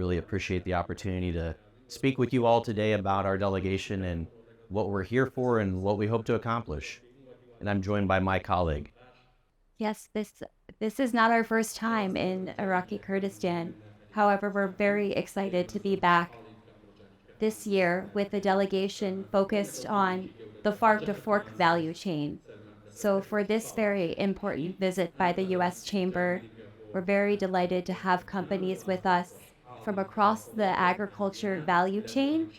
really appreciate the opportunity to speak with you all today about our delegation and what we're here for and what we hope to accomplish. And I'm joined by my colleague. Yes, this is not our first time in Iraqi Kurdistan. However, we're very excited to be back this year with a delegation focused on the farm to fork value chain. So, for this very important visit by the U.S. Chamber, we're very delighted to have companies with us from across the agriculture value chain,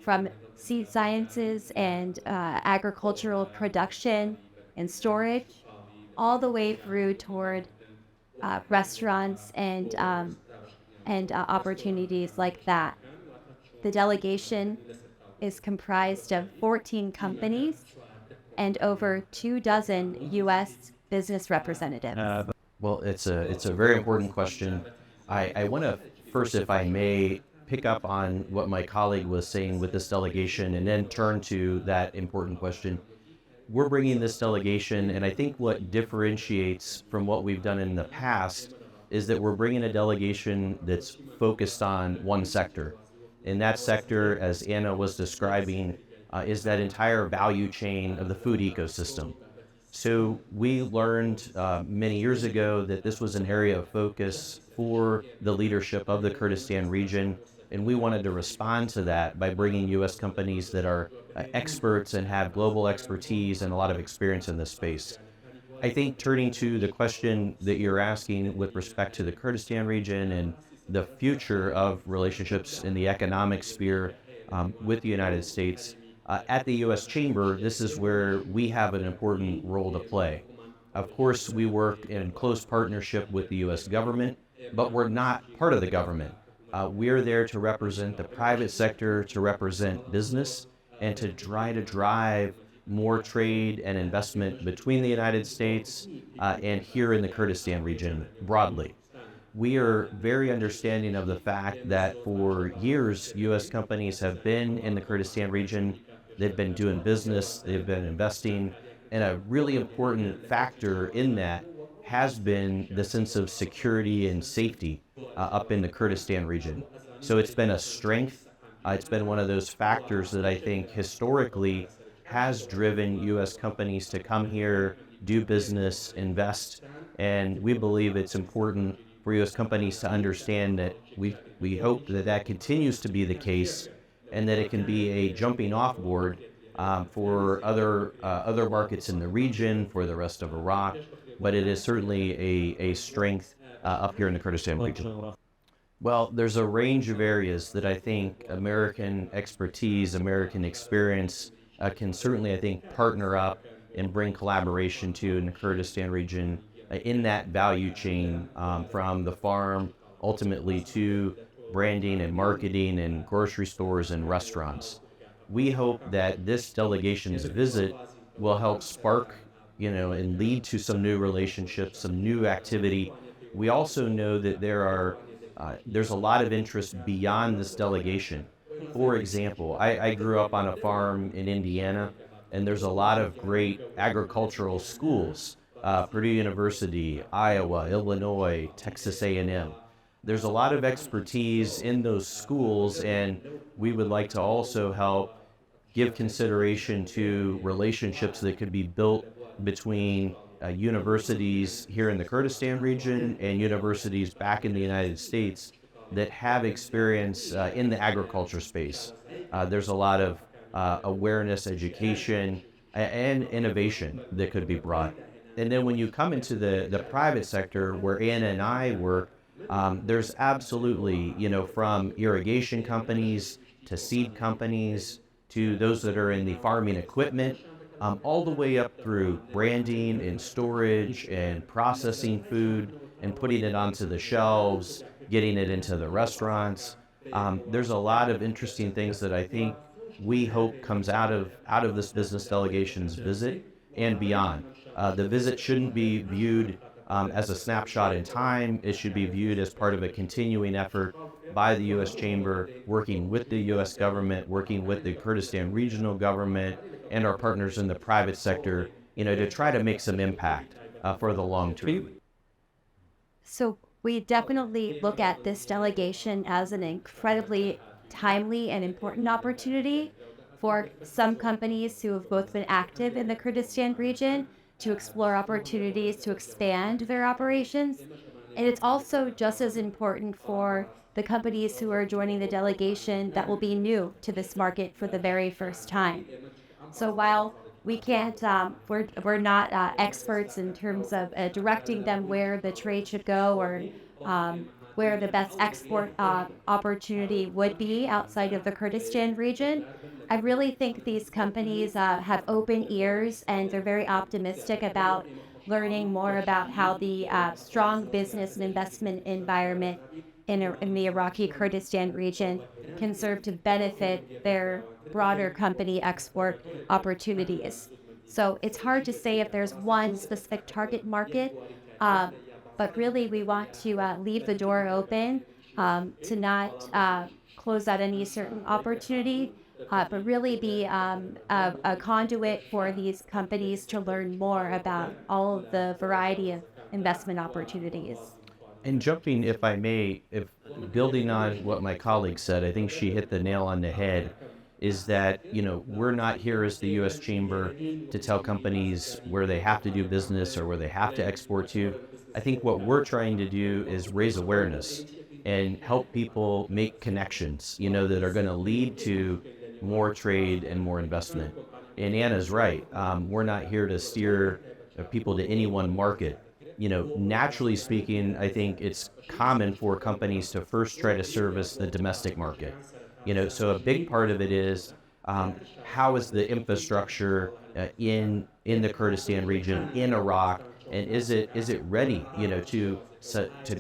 from seed sciences and agricultural production and storage, all the way through toward restaurants and opportunities like that. The delegation is comprised of 14 companies and over 2 dozen U.S. business representatives. Well, it's a very important question. I want to first, if I may, pick up on what my colleague was saying with this delegation and then turn to that important question. We're bringing this delegation, and I think what differentiates from what we've done in the past is that we're bringing a delegation that's focused on one sector. And that sector, as Anna was describing, is that entire value chain of the food ecosystem. So we learned many years ago that this was an area of focus for the leadership of the Kurdistan region, and we wanted to respond to that by bringing U.S. companies that are experts and have global expertise and a lot of experience in this space. I think turning to the question that you're asking with respect to the Kurdistan region and the future of relationships in the economic sphere with the United States, at the U.S. Chamber, this is where we have an important role to play. Of course, we work in close partnership with the U.S. government, but we're not part of the government. We're there to represent the private sector, to represent business, and to try to drive more trade and investment between the United States and here in the Kurdistan region broadly. We are very understanding of the fact that for years, U.S. companies have been in the Kurdistan region. They've been doing business, they've been investing, and a really important factor in that has been the sense of security and safety up in the Kurdistan region. So it's been a strength. It's been one of those factors that I think historically has driven U.S. companies to come here, do business, invest, and we believe it's important for U.S. companies to understand that we hope that that continues to be the case and that it can be a jumping off board for other markets in the region, for the rest of Iraq, but it is certainly a strength up here in the Kurdistan region. Well, there's a range of areas that I think American expertise, American experience can certainly, I think, partner up and bring collaboration to in the Kurdistan region in that value chain from the farm ultimately to branding and marketing and grocery stores and restaurants. We hope that this delegation's visit will help spark, and lead to some new relationships, some new activity. We also know that there's a lot of interest beyond this delegation. For example, I grew up on a farm in Indiana, and there's a lot of great agricultural schools, Purdue University, Iowa, Illinois, Texas A&M. There's a lot of expertise in those schools, and we would like to also help give consideration to relationships that could be built between universities here in the Kurdistan region and universities back in the United States that have experience in the agriculture space. There's a lot of awareness, education, and innovation that could be brought. And then when you come into the private sector where Anna and I work, there's absolutely, from irrigation companies to seed companies to those that are in the farming equipment, all the way up through branding and storage and processing food and putting it onto the shelves, getting it into the restaurants. There's a lot of interesting things that I think we hope comes out of this business delegation's visit and beyond. The visit shouldn't be viewed as a snapshot in time. It should be viewed as part of a continuing effort by the U.S. Chamber, working with the U.S. government, working with the Kurdistan regional government, and our partners in the private sector, to try to make some impact for the long term. So We definitely look at this delegation as an incredibly timely and important opportunity for some companies who have both been active in the Kurdistan region to explore opportunities to expand their operations. And it's also just as important for the companies who are joining the delegation that will be new to this market for the very first time. So while we can't, we're not experts in terms of directing them where the trade should go or where the best export opportunity would be outside of the Kurdistan region. I really think these companies have open ears and they're very optimistic about learning more about how the strong business and investment environment in the Iraqi Kurdistan region can serve to benefit their broader company export opportunities. So it's hard to say if there's one specific target market, um, but really we want to leave the door open to not close out any certain opportunity, but really be a conduit for these companies to learn more about all of the variety of investment opportunities. And jumping, if I may, if building on what my colleague said, I think she hit the nail on the head, is that, we're not here as the U.S. Chamber to tell companies where they have to do business or where they have to export to. I think what we're trying to do is raise awareness and help people make connections, that are going to lead to more trade and more investment. And Anna's right. We're not here to steer people to any one market. Naturally speaking, I think it's common for companies to first try to service the domestic market. So a big part of it is how is the infrastructure in the Kurdistan region in Iraq, and is it ready, to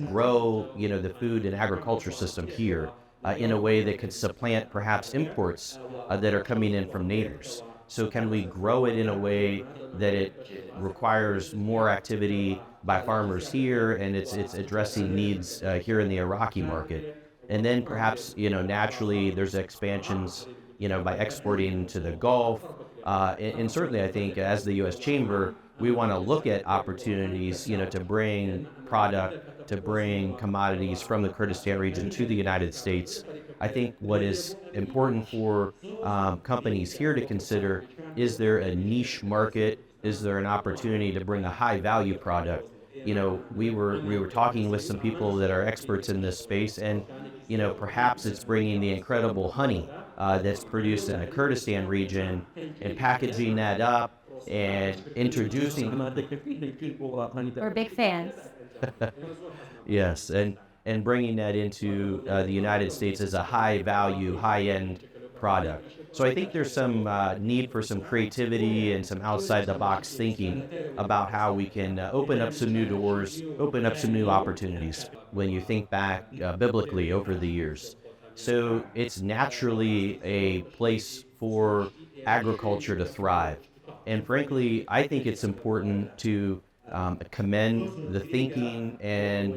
grow, the food and agriculture system here in a way that could supplant perhaps imports that are coming in from neighbors. So can we grow it in a way that it requires more activity by farmers here, and it's addressing needs here in the Iraqi market, and then perhaps naturally there's expansions by exporting to the Gulf, and certainly I think as the U.S. Chamber we want to look at opportunities to bring product, to bring commodities from the Kurdistan region to the United States. I think what is important for companies here to consider, is there a niche market? Is there an opportunity to bring a high value product? We were talking with some people that are experts in this space, and perhaps it's bringing the incredible honey that's produced in the Kurdistan region and packaging that up and introducing. We're big fans. Yes, and bringing that into the United States as a high value, high end product. So I think there's some need for some creativity and some outside the box thinking about how we can open up some new doors, open up some new opportunities when you think back biblically over the years. So it's naturally a place for agriculture to thrive. And frankly, I think it's important to commend the thinking and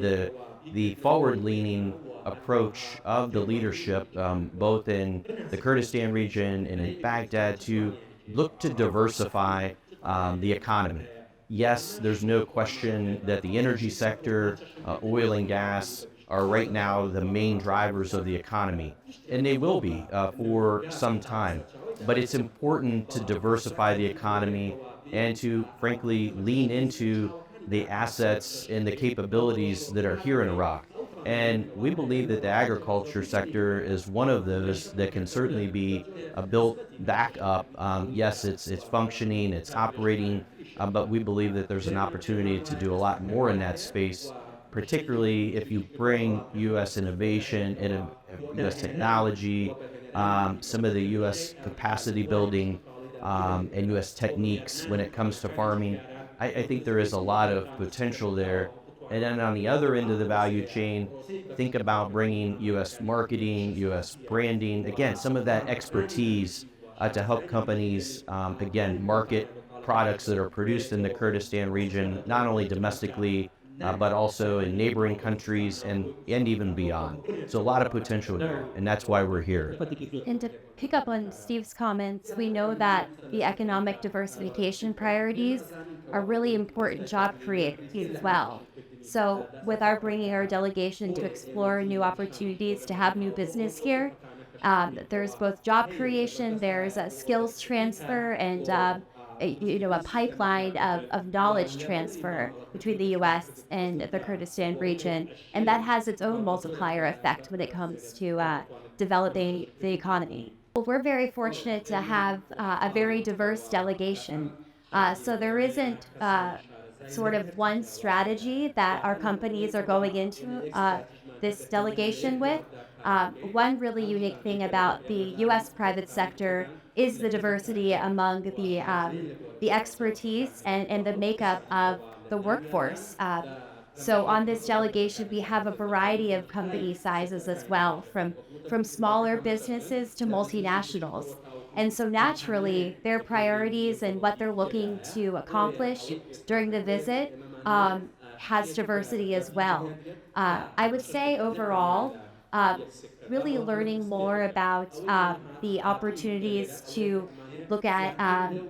the forward-leaning approach of the leadership, both in the Kurdistan region and in Baghdad, to look to diversify the economy. Yes, there's no question that the energy sector, oil and gas, are right now the main drivers of the economy, and they will be for some time. But it's important to diversify the economy and to, frankly, lean into the assets and the capabilities that are here in Iraq. And we believe that the agriculture sector is one of those that can certainly be built back up. Yes, it's functioning, it's operating, but we believe that there's an opportunity to do a lot more in that space, particularly if you bring U.S. innovation and U.S. technology, some of the U.S. capacity building, and U.S. techniques when it comes to farming. I think there is a lot of potential there. And then on the other end of the value chain, think about bringing U.S. marketing, U.S. branding, again, some of that expertise to help companies, again, market products that are produced in the Kurdistan region, not only domestically, but also in neighboring countries and even beyond. So a lot of potential here, and that's why we're here. And to pick up on Steve's comments, we know that the economic diversification priorities are really important job creators as well. So, with our bringing our delegation to explore new opportunities to have new business here, there's both job creation, there's a skills transfer, and a pipeline of knowledge transfer between the U.S. and the Kurdistan region, and that has its own multiplier effect when it comes to developing the economy. Well, we're very fortunate to have a very diverse delegation. So there isn't sort of one strategy that our companies are going into this delegation with. One really unique thing about the U.S. private sector is the diversity among the expertise and the makeup of the workforce. So on this delegation, we have a variety of company sizes as well, from smaller businesses to multinationals. And so naturally, their priorities and what they're looking to accomplish during the visit has diversity as well. I would say overall, um, really learning more about the opportunities to look at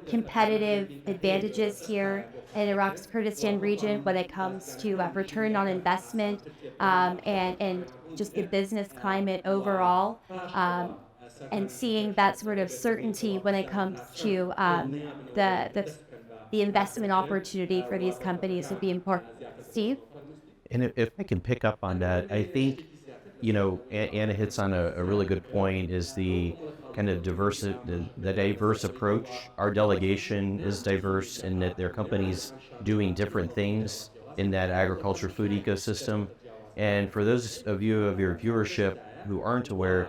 competitive advantages here in Iraq's Kurdistan region when it comes to return on investment and just the business climate overall. And seeing that sort of certainty when it comes to the the the investment opportunity for these companies would be important. Steve? And if I can pick up on that, I think, Anna hits on a really good point is the kind of the diverse approach. Our delegation is diverse in that there are companies doing different things in that agriculture food ecosystem. And for those of you of your viewership who aren't aware,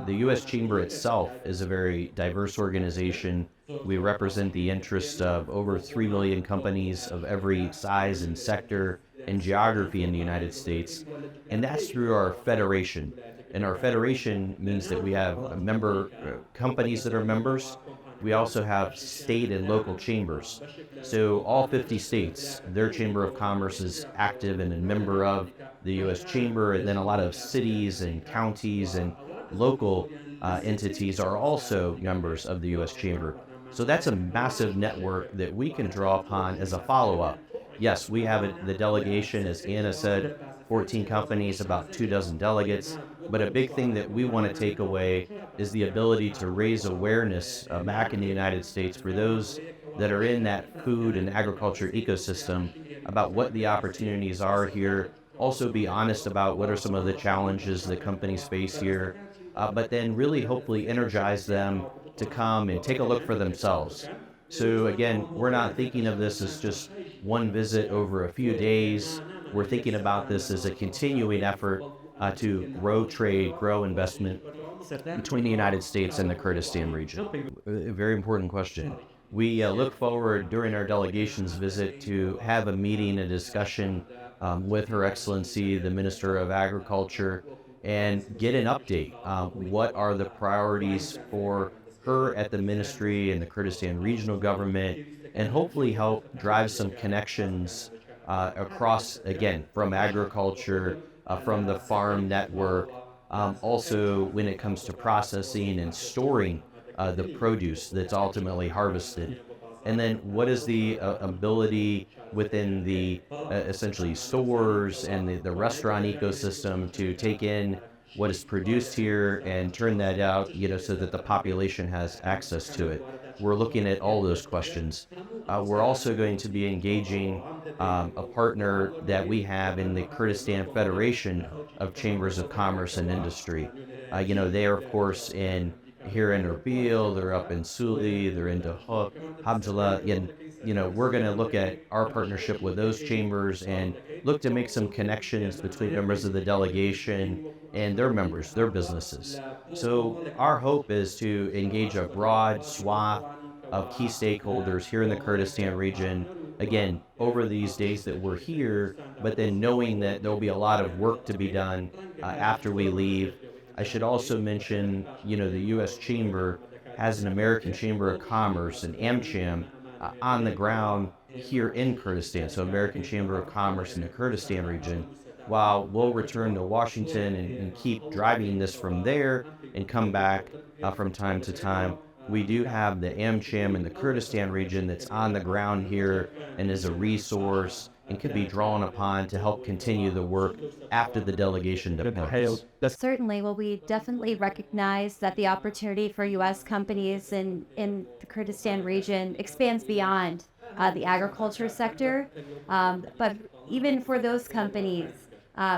the U.S. Chamber itself is a very diverse organization. We represent the interests of over 3 million companies of every size and sector and geography in the United States. And that's through our federation. And our federation means that we have member companies that are members. We also have state and local chambers. So all 50 states, their Chamber of Commerce is active and a member of the U.S. Chamber, and then a lot of cities and counties and local entities are also members of the U.S. Chamber. So that's a massive network that we can draw upon as a follow-up. Yes, we have the delegation, as Anna said, 14 companies, about 24 delegates. But a big thing that we want to take away is the ability to raise awareness back in the United States for those that are in that food and agriculture ecosystem about what the opportunities are here. Also, be honest about what are some of the challenges that companies face here, but then really hopefully energize them to come and take a look for themselves. So again, we're not thinking of this as just one visit over a few days. We're thinking about this as a continuing effort to grow trade, grow investment between the United States and the Kurdistan region. A very important question. We look forward during our delegation's visit to have a meeting, a discussion with Her Excellency, the Minister of Agriculture, and get an update. What are the priorities for her at the ministry and the Kurdistan regional government, and hopefully help drive some connections across, again, from agriculture, from the farm network, also when it comes to processing and storing the produce that's ultimately harvested. And then what is the ability within the essentially stores and the restaurant ecosystem to take in what is produced here and turn that out, so that the population has access to it. We're looking at all those questions. We're also going to be engaging a partner that we have in the Kurdistan Federation of Chambers of Commerce and Industry. They are, of course, here in Erbil, they're up in Suli, they're in Dahuk, Hamdallah, and we're going to look at our partnership with those chambers and look to make some connections between members of the delegation and their members, their businesses. So our hope is to engage a broad swath of key stakeholders here in the Kurdistan region, again, over these days that we're here, but then knowing that there'll be a lot of work to be done after we leave. I should also mention, the U.S. Chamber has an American Chamber of Commerce, an AmCham, on the ground here in Kurdistan, so American Chamber of Commerce in the Kurdistan region, while we'll return to Washington and keep driving this from there and come back from time to time. We do have the AmCham in the Kurdistan region that's on the ground here and is a resource and could be drawn upon to help continue the work after the delegation departs? Certainly. Well, we definitely recognize that the opportunity for U.S. companies in the Kurdistan region expands beyond the agriculture sector. But even for those companies,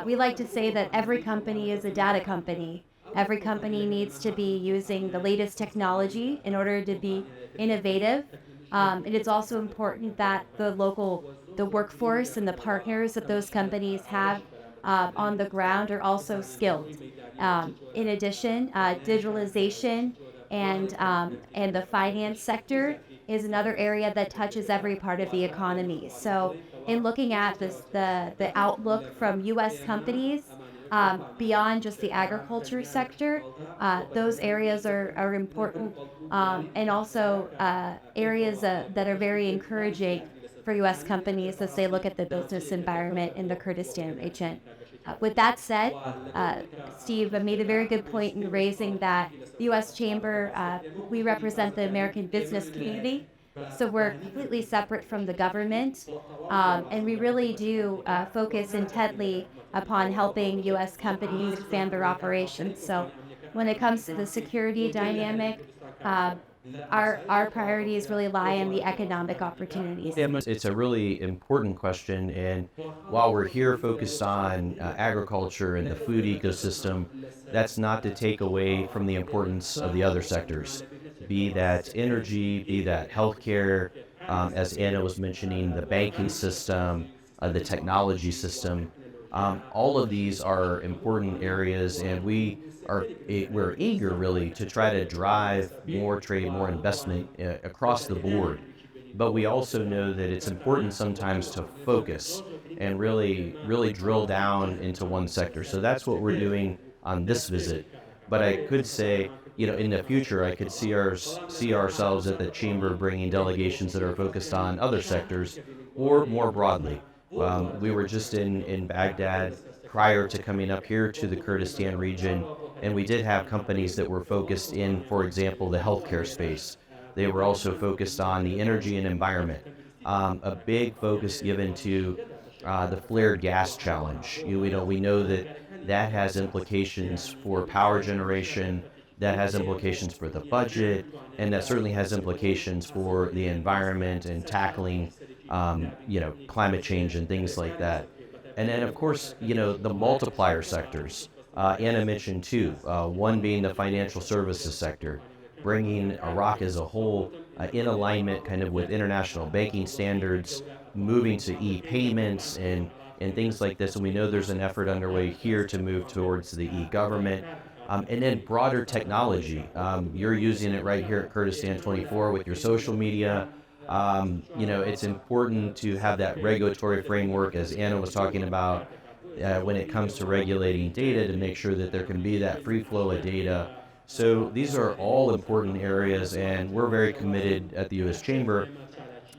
we like to say that every company is a data company. Every company needs to be using the latest technology in order to be innovative. And it's also important that the workforce and the partners that those companies have on the ground are also skilled. In addition, digitalization and the finance sector is another area that touches every part of the economy. So, in looking at the outlook from U.S. companies beyond just the agriculture sector, those areas are important and also areas that are very encouraging for U.S. companies as they look at the business environment in the Kurdistan region. With that said, Steve made a very good point in raising that the U.S. Chamber, we represent the American business community. So we're completely separate from the government. And we really do focus intently upon helping U.S. companies expand their operations. So when it comes to the security dynamic, uh, our priorities really lie in the economic opportunities. It's a really important question. And while we're here focused on agriculture and the food ecosystem, that's not to take away from the importance of the other sectors, be that energy, be that healthcare, as Anna was mentioning, the banking system, the technology system. All of these are important areas, and we're eager really to try to drive more trade, more investment across the board. But we also know that it's important sometimes to focus and really drill down into one sector. So that's what we're doing on this visit. But I could say, in the future, I could see ourselves at the chamber bringing delegations that are focused on other sectors or more broadly. We were just in Baghdad prior to coming up here to the Kurdistan region, and we did have companies that were focused in, for example, the healthcare space. They were also focused on the energy and environment. A big focus given to the flared gas challenge. We know that that has implications for power generation, that has implications for the budget, and that certainly has implications for the environment and tackling, climate change and things like that. And then, of course, the multiplier sectors. Anna mentioned two, one being the financial services sector, bringing Iraq as a whole in alignment kind of with international banking standards, moving to e-payments and things like this. And we know there's an effort underway here to move towards the e-government. And then broader technology. You're using it right here at Kurdistan 24 with your social media. It's important to have that regulatory framework, as Anna was talking about, when it comes to regulating data, to make sure that there can be that free flow of data. So these are all important areas, and we're very committed at the U.S. Chamber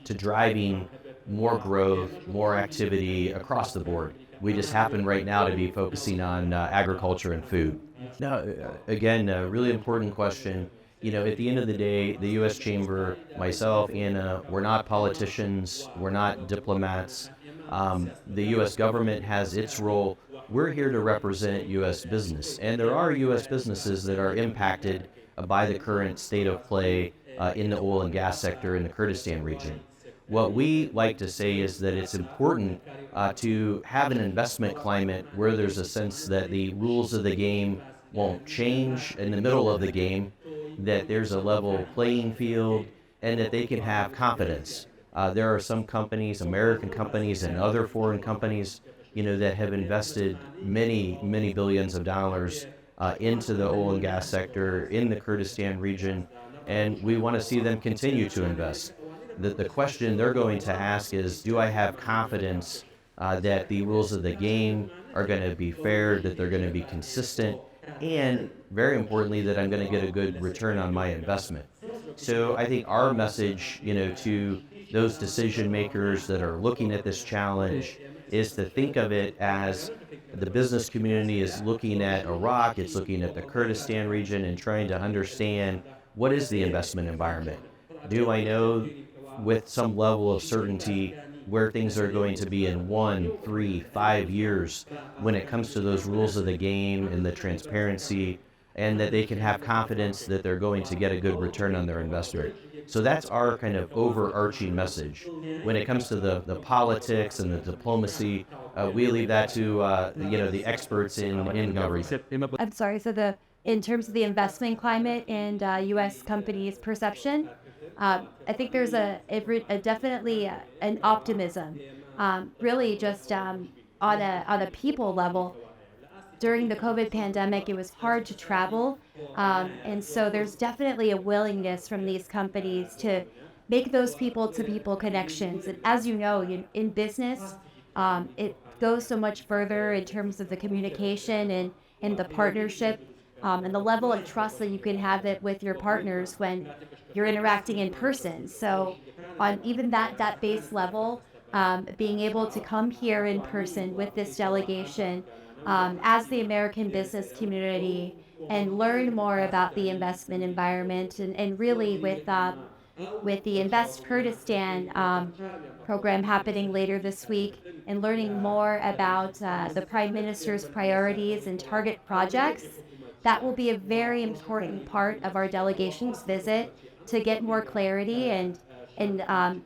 to driving more growth, more activity across the board. We just happen right now to be focusing on agriculture and food. Now, again, a really important question. At the end of the day, the U.S. Chamber, myself, Anna, we're not politicians, we're not diplomats. The U.S. government has its role. We're here to represent U.S. business, and there are U.S. businesses that are impacted by the current state of play in the oil and gas sector in the Kurdistan region. What we like to say is that it's important to have an investment climate where there's a sense that the rules of the game won't change in the middle of the game, that there's a level playing field, and that they can have confidence. There are some companies, American companies and other foreign companies, that have invested many, many billions of dollars into the oil and gas sector in the Kurdistan region, and we want to see them continue to invest. The question they're going to ask is, do I have confidence that the rules of the game are going to be fair, that they're going to be consistent, and very importantly, that I'm going to get a good return on my investment. So I think our message, to those decision makers that are looking at this challenge is to think of it as the business community is looking at Iraq, it's looking at the Kurdistan region and trying to understand what is the investment environment. Do I know with some level of certainty where things are going to be in 1, 3, 5 years when it comes to those rules of the game and the transparency, and that they can have confidence that they're going to get a good return on their investment. So that's our kind of overarching message. When it comes to the politics and the diplomacy, we leave that to the experts in government. I'm sorry. So in terms of the investment climate and U.S. companies' perception, I think there's a definitely an optimism. Really, just on a people level, during the COVID pandemic, it was hard to travel. And so there's definitely a willingness from these companies to make those people to people connections. And as you know, in business, it goes so much further in terms of the communication and the partnership, and the level of trust that you can have it with your partners when you're interacting in person. So on even that base level, being able to come here in person with this delegation, as the American business community, and learn more about the investment environment, and really with the Invest Kurdistan program happening later this week, and learning more about the Prime Minister's priorities and target projects. That will be a very important part of our delegation's visit, to get more clarity and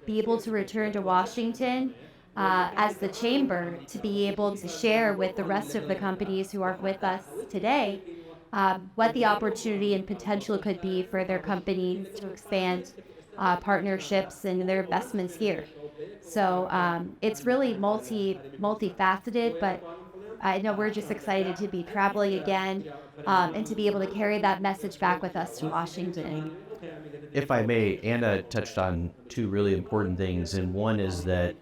be able to return to Washington as the chamber, to be able to share with the rest of the companies who are with us today what the opportunity and potential could be for their companies to expand partnerships and their investments here. So it's really multifaceted, but I know we're just excited to be traveling again, and to be able to carry that message back with us to Washington. If I may, Anna touched on two really important things, and one is that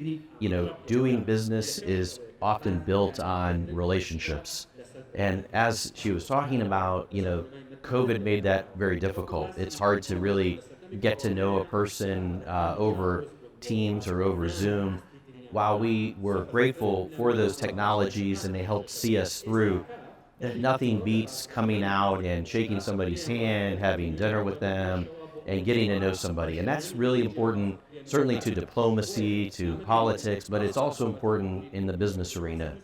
doing business is often built on relationships. And as she was talking about, COVID made that very difficult. It's hard to really get to know a person over Teams or over Zoom. While we were grateful for those technologies and they helped see us through, nothing beats coming out and shaking somebody's hand, having dinner with them, and getting to know somebody. And that's really important, certainly to diplomacy, to politics, but it's also important in the business arena.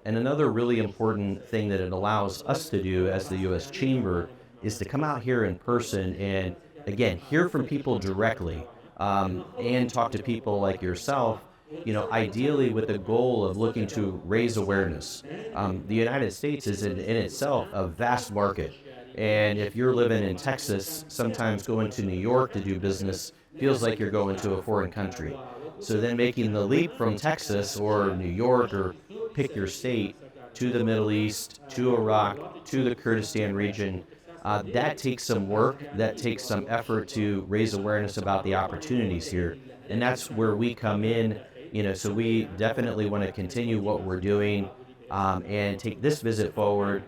And another really important thing that it allows us to do as the U.S. Chamber is to come out here in person and, again, hear from people directly, and talk to people like yourself, ideally with the goal of looking to raise awareness. The United States is in itself a vast market. And if you're living in Texas, sometimes going to New York to do business feels like you're going to a foreign country. So then making the leap from Texas or New York, or pick your state, to the Middle East, to Iraq, to the Kurdistan region, that takes some work, that takes some effort to raise awareness about the opportunities here. And that's where we come in, so we definitely want to continue what we're doing, and take this visit forward,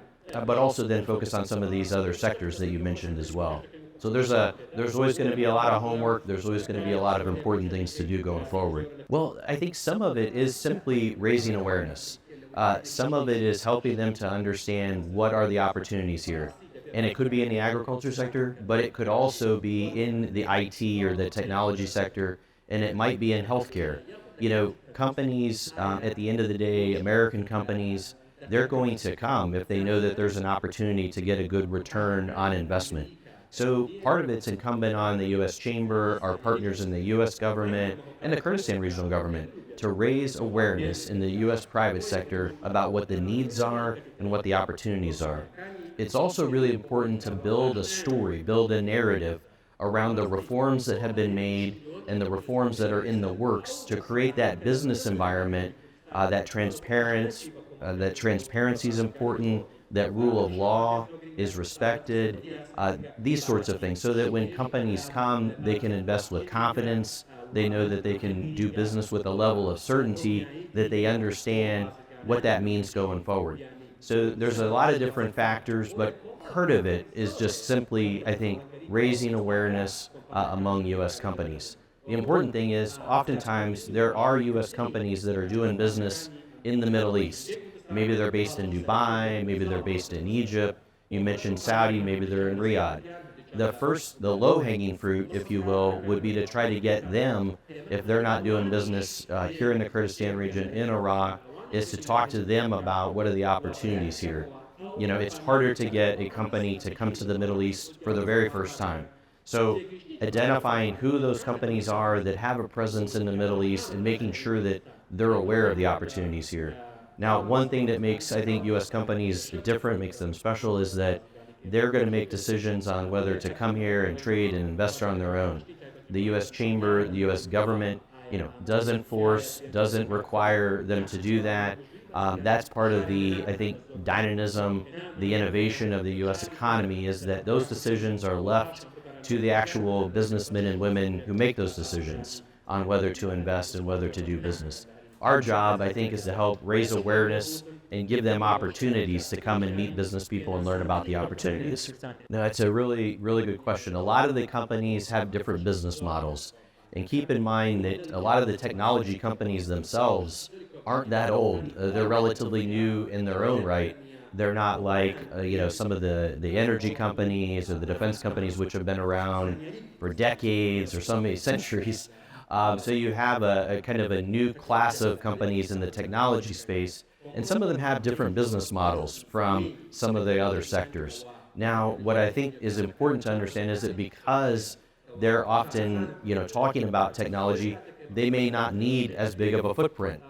but also then focus on some of these other sectors that you mentioned as well. So there's always going to be a lot of homework. There's always going to be a lot of important things to do going forward. Well, I think some of it is simply raising awareness. Some of it is helping them to understand what are the opportunities here. And it could be in the agriculture sector, but it could also be in the IT or the technology sector, and it might be in healthcare. Companies, at the end of the day, American companies, they're going to come if they know that there's an opportunity to get a good return on investment. So part of it's incumbent on the U.S. Chamber, our partners in the U.S. government, and the Kurdistan regional government to raise awareness in the U.S. private sector about what the needs are and what the opportunities are. It's also really important to build a story, build a narrative around the reforms that have been made and the reforms that are in the works to create that business environment, that transparency is important, that rule of law is respected, these sorts of things, so that when companies come, they can invest with confidence. They know that they can do business with a level of certainty, that they understand what that means going forward. So there's a lot of different factors, but part of it is just simply, I think, raising awareness among U.S. companies. The important thing is, oftentimes, there are U.S. companies that are doing business in the Middle East. Maybe they're based in Dubai, maybe they're based in Egypt. You mentioned Saudi, maybe they're in Riyadh. the low hanging fruit, if you will, would be to try to get them, if they're not doing business here in the Kurdistan region in Iraq, is to talk to them about what are the opportunities here. It's harder to get a company to come to the Middle East for the very first time. So identifying who those companies are that have a presence in the Middle East and making sure that they're aware of the opportunities here. Now, one thing that makes, I think, U.S. companies different, makes them special, is that they're going to make decisions on whether to come here and trade and invest on their own. The U.S. Chamber, the U.S. government, doesn't force, doesn't require them to do that. That's part of the, I think, dynamism, the innovation of the U.S. economy, is that those decisions are left to the actual businessmen and women who make those decisions on whether to invest and whether to do business. Our job, I think, is to help raise awareness and give them opportunities to come and meet business people and learn about the opportunities. No, it's a really, really good question. A lot of the companies have different business models. And keep in mind that a lot of the technology companies themselves aren't that old. They're relatively new in their own right. They're not like some of the energy companies or the defense companies, which have been around for decades or so many centuries. So you have a kind of a new class of companies in the technology space, and some of them have different business models from some of the other sectors. Now, what I think is important to understand is that because they're often, talking about technology, they may not need as big of a footprint.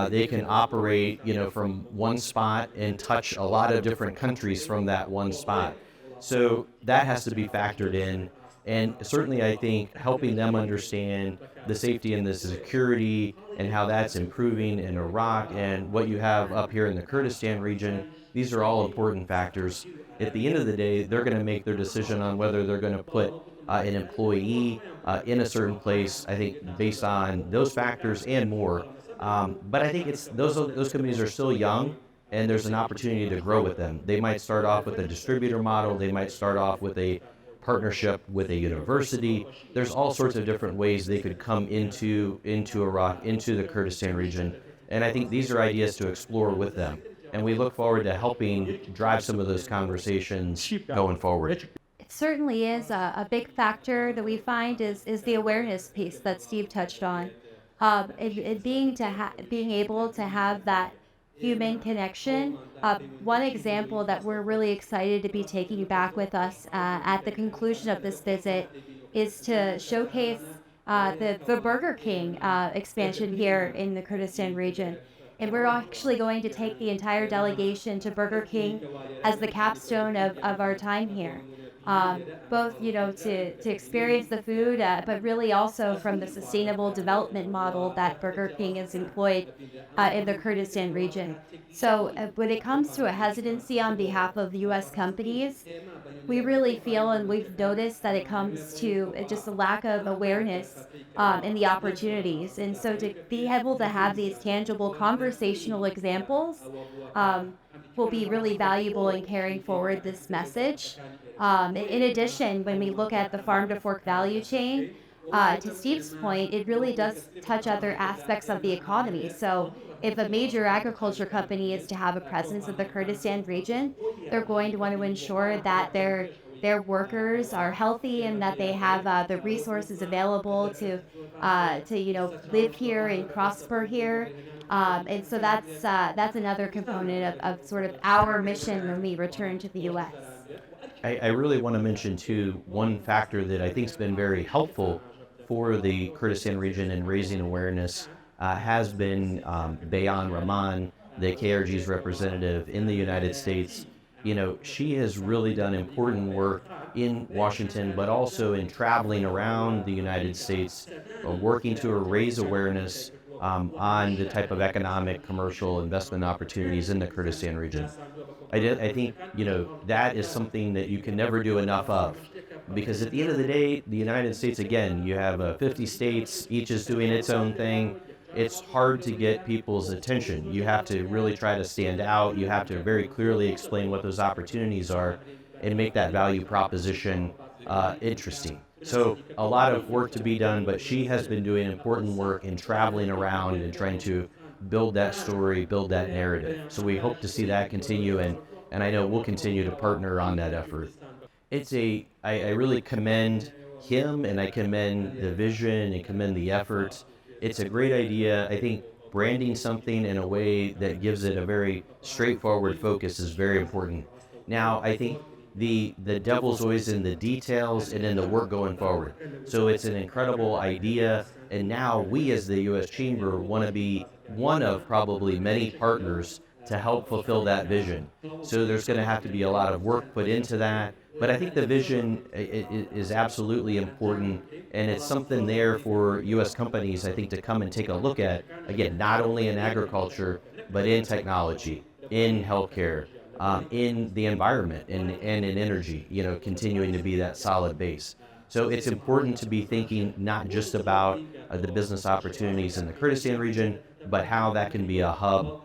They can operate, from one spot and touch a lot of different countries from that one spot. So that has to be factored in. And certainly, I think helping them understand the safety and the security and how that's improving in Iraq and what you have up here in the Kurdistan region, these are all important factors. At the end of the day, they're going to make their decision on whether they're going to put an employee in a certain place, I think, based on those factors and more. But I think it's those companies are still young, and there's an opportunity to grow with them. They might start off with a distributor model. They might start off with a partnership with a university. There's all sorts of different ways they could come into Iraq, into the Kurdistan region. And I think these are ideas to explore with them. And we look forward to helping drive some of those conversations going forward. It certainly is a big factor that we find is the awareness piece that Steve touched on. It being able to have that human connection. One example that we're really excited to be taking back with us at the conclusion of this visit is to showcase the Burger King expansion here in the Kurdistan region. And we're actually going to take the entire delegation to Burger King as the capstone of our time here. Both, to experience the food, but really also from the sustainable development model that Burger King has employed in the Kurdistan region. So when it comes to a hesitancy on behalf of U.S. companies, we really feel and we've noticed that it comes to just a lack of awareness in the opportunities. And so to be able to have these tangible conversational examples will be really valuable in carrying forward this message. In addition, when we look at the farm to fork value chain, to Steve's point, it really does touch other aspects of the economy. So if a major agriculture company is to have a presence in the Kurdistan region, they're going to want to ensure that their workers are healthy and that they have the resources available to live here and prosper here. And so that's another component of sort of our mission when we return to the U.S. I really want to mention, too, one factor that I think has been very helpful for the Kurdistan region in raising awareness has been Bayan Rahman, the KRG's representative in the United States. She has really done important work in Washington, but also in traveling around the United States, working to raise awareness on the type of economic, commercial investment opportunities in the Kurdistan region. I think, that is something that you can never do enough of. Because at the end of the day, the United States, again, you have 50 states, each is doing its own thing. It's hard to get people's attention. You have to really try to stand out. You have to very clearly explain what those opportunities are and make that value proposition interesting. So a lot of work to be done, but she has been doing important work in traveling around and trying to build that story, build that narrative. So we hope to see that continue, and I know we'll continue to partner on that effort. I really commend him and I commend the vision and commend the effort. It's a great idea. I think branding something in a way that gives it a very straightforward focus is very important. Now, I think the devil's always in the details and in the work going forward. So it's an incredible idea. And now we as the US Chamber want to be one of probably many partners to help fulfill that vision. So there's going to have to be a lot of work put into that. But I think the vision is absolutely important, and it's something there for U.S. companies, I think, to come and take a look at. Again, not only in agriculture, but in technology, in healthcare, in the environment, and in energy. Continuing to be that solid base. So it's important to be thinking not just about the business opportunities in the Kurdistan region, but how that can be a hub,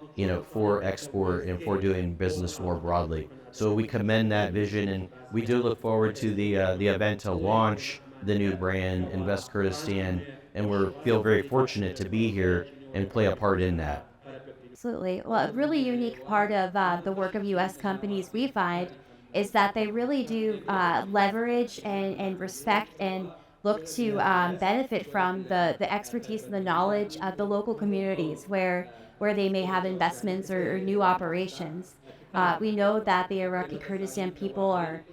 for export and for doing business more broadly. So we commend that vision, and we do look forward to the event to launch the new brand, Invest Kurdistan, and we feel very fortunate to be here and play a part in that. Absolutely. Well, a really unique part of the work of U.S. companies we find is that they really do leverage and respect and look to benefit from the expertise and the knowledge of the local communities where they may have investments or new operations. We know that the Iraqi Kurdistan people are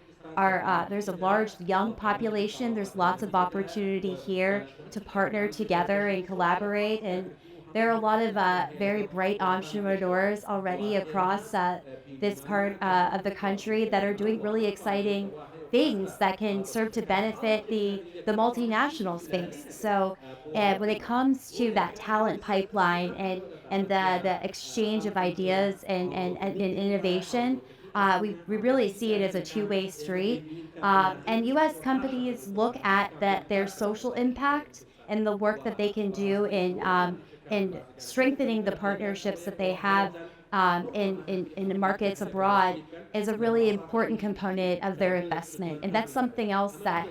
there's a large young population. There's lots of opportunity here to partner together and collaborate, and there are a lot of very bright entrepreneurs already across this part of the country that are doing really exciting things that can serve to benefit the multinational space. So, when it comes to that talent pipeline and the exchange of ideas and innovation, we really see it as a two-way street. And U.S. companies look at that their social impact and the work that they can do in strengthening the partnerships that they have in the markets abroad is a really important component of their investment. And that's something else that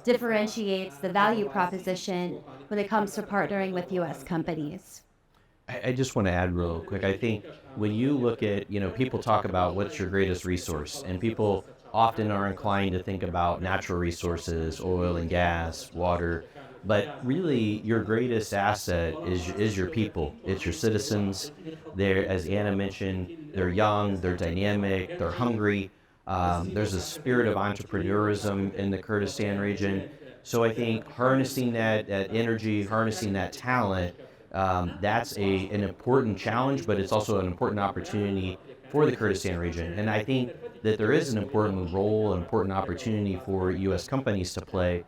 differentiates the value proposition when it comes to partnering with U.S. companies. I just want to add real quick. I think when you look at, people talk about what's your greatest resource, and people often are inclined to think about natural resources, oil and gas, water, but really your greatest asset is your people. It's your citizens. They're, as Anna mentioned, they're young, they're dynamic, they're hungry. There's a spirit of entrepreneurism in the Kurdistan region. So I think harnessing that energy, harnessing that talent, that's an important challenge, but it's also an important opportunity for the Kurdistan region. And I think that there is an important role, an important opportunity for U.S. companies to play,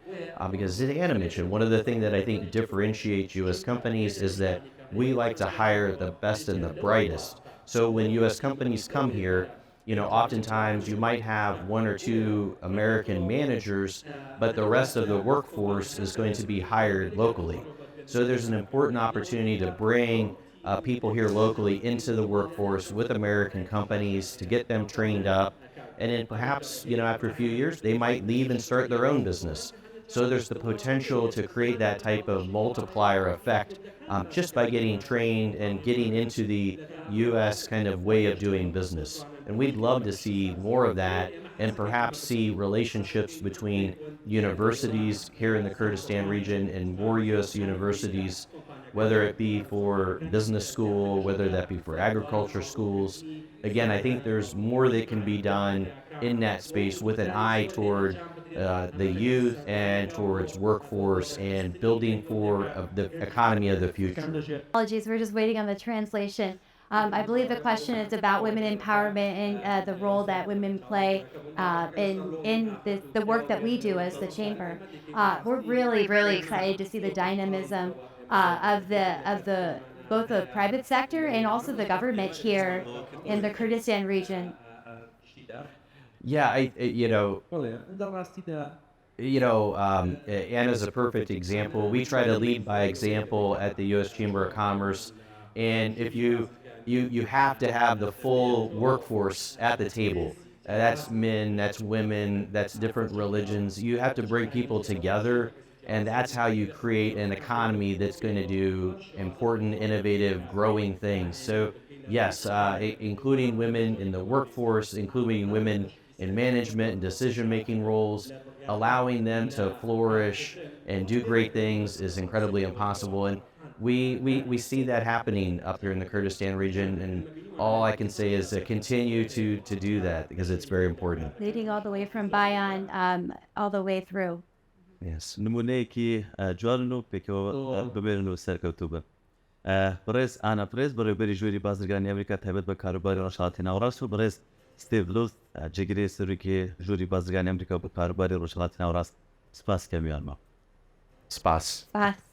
because as Anna mentioned, one of the things that I think differentiates U.S. companies is that we like to hire the best and the brightest. So when U.S. companies come here, oftentimes you might have one or two American managers, but the rest of the workforce is going to be hired locally. So there's an important opportunity to bring people here locally into the workforce with American companies to get them trained up. And then perhaps, after a few years, they might leave and start their own business. So there's the potential to create that type of multiplier effect just by getting trained and getting into the U.S. kind of way of doing business. And we'd love to see more of that and perhaps see relationships between universities here in the Kurdistan region and more U.S. universities, whether it be for business school, whether that be for agriculture schools. Again, I think there's more that can be done in that space with an eye toward the youth and towards workforce and building for the economy of the future. Apologies, we're just waiting on the translation. I believe the question is about women empowerment and the role that women play in the work that we do as the chamber. We're really excited to see the dynamism of the both the private sector and also the government here in the Kurdistan region. Yeah, Anna's a perfect example. We try to lead by example at the U.S. Chamber of Commerce, and if you have to have the full workforce at the table. That's men, that's women, that's different religions. You have to bring people together, and that's how you create an economy that's going to do important, innovative, growing things. So, yes, including women in the workforce, including women in management and decision-making roles, allowing them to flourish and do great things is incredibly impossible. And we see that happening up here in the Kurdistan region. And all I can say is to continue to do that because it's very important. Leading all the way from Bayan, all the way through. Yes. نمونەیەکی جوان و پێکەوە ببێن و سەرکەوتوو بڕێز ئانا پرێز بەڕێوەبەری ژووری بازرگانی ئەمریکا تایبەت بە کاروباری ڕۆژهەڵاتی ناوەڕاست و بڕێز ستیڤ لوت جێگیری سەرۆکی ژووری بازرگانی ئەمریکا بە کاروباری ڕۆژهەڵاتی ناوەڕاست سپاس کەمیانمە Spas. Spas.